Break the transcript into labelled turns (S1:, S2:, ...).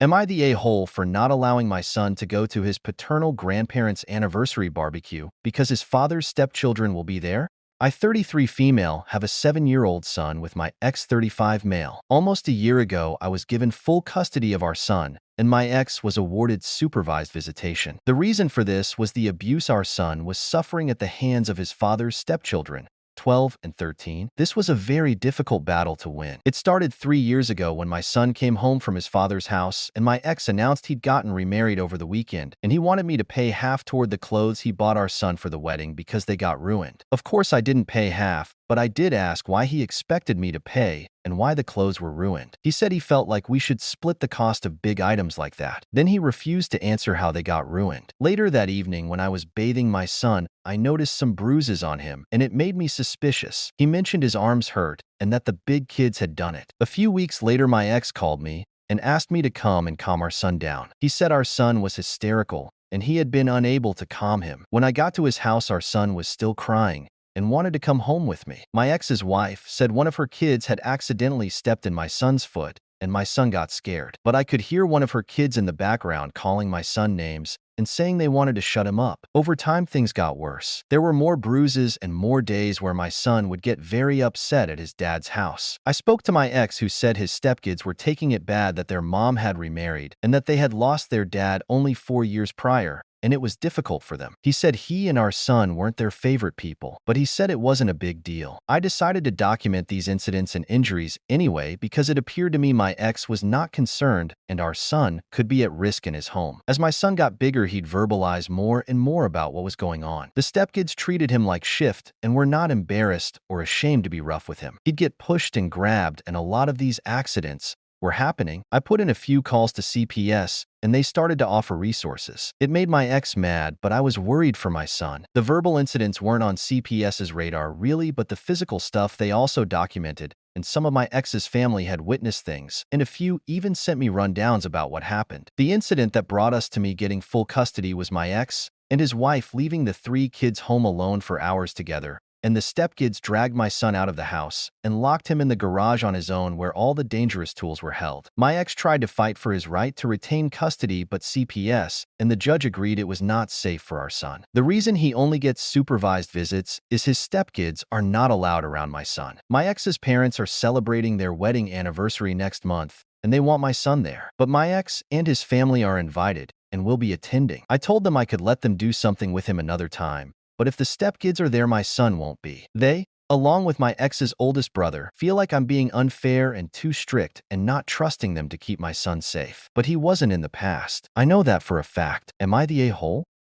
S1: Am I the a-hole for not allowing my son to go to his paternal grandparents' anniversary barbecue because his father's stepchildren will be there? I, 33 female, have a 7-year-old son with my ex, 35 male. Almost a year ago, I was given full custody of our son, and my ex was awarded supervised visitation. The reason for this was the abuse our son was suffering at the hands of his father's stepchildren, 12 and 13. This was a very difficult battle to win. It started 3 years ago when my son came home from his father's house and my ex announced he'd gotten remarried over the weekend, and he wanted me to pay half toward the clothes he bought our son for the wedding because they got ruined. Of course, I didn't pay half, but I did ask why he expected me to pay and why the clothes were ruined. He said he felt like we should split the cost of big items like that. Then he refused to answer how they got ruined. Later that evening, when I was bathing my son, I noticed some bruises on him, and it made me suspicious. He mentioned his arms hurt and that the big kids had done it. A few weeks later, my ex called me and asked me to come and calm our son down. He said our son was hysterical and he had been unable to calm him. When I got to his house, our son was still crying and wanted to come home with me. My ex's wife said one of her kids had accidentally stepped in my son's foot, and my son got scared. But I could hear one of her kids in the background calling my son names and saying they wanted to shut him up. Over time, things got worse. There were more bruises and more days where my son would get very upset at his dad's house. I spoke to my ex, who said his stepkids were taking it bad that their mom had remarried and that they had lost their dad only 4 years prior, and it was difficult for them. He said he and our son weren't their favorite people, but he said it wasn't a big deal. I decided to document these incidents and injuries anyway because it appeared to me my ex was not concerned and our son could be at risk in his home. As my son got bigger, he'd verbalize more and more about what was going on. The stepkids treated him like shift and were not embarrassed or ashamed to be rough with him. He'd get pushed and grabbed, and a lot of these accidents were happening. I put in a few calls to CPS, and they started to offer resources. It made my ex mad, but I was worried for my son. The verbal incidents weren't on CPS's radar really, but the physical stuff they also documented, and some of my ex's family had witnessed things, and a few even sent me rundowns about what happened. The incident that brought us to me getting full custody was my ex and his wife leaving the 3 kids home alone for hours together, and the stepkids dragged my son out of the house and locked him in the garage on his own where all the dangerous tools were held. My ex tried to fight for his right to retain custody, but CPS and the judge agreed it was not safe for our son. The reason he only gets supervised visits is his stepkids are not allowed around my son. My ex's parents are celebrating their wedding anniversary next month, and they want my son there. But my ex and his family are invited and will be attending. I told them I could let them do something with him another time, but if the stepkids are there, my son won't be. They, along with my ex's oldest brother, feel like I'm being unfair and too strict and not trusting them to keep my son safe. But he wasn't in the past. I know that for a fact. Am I the a-hole?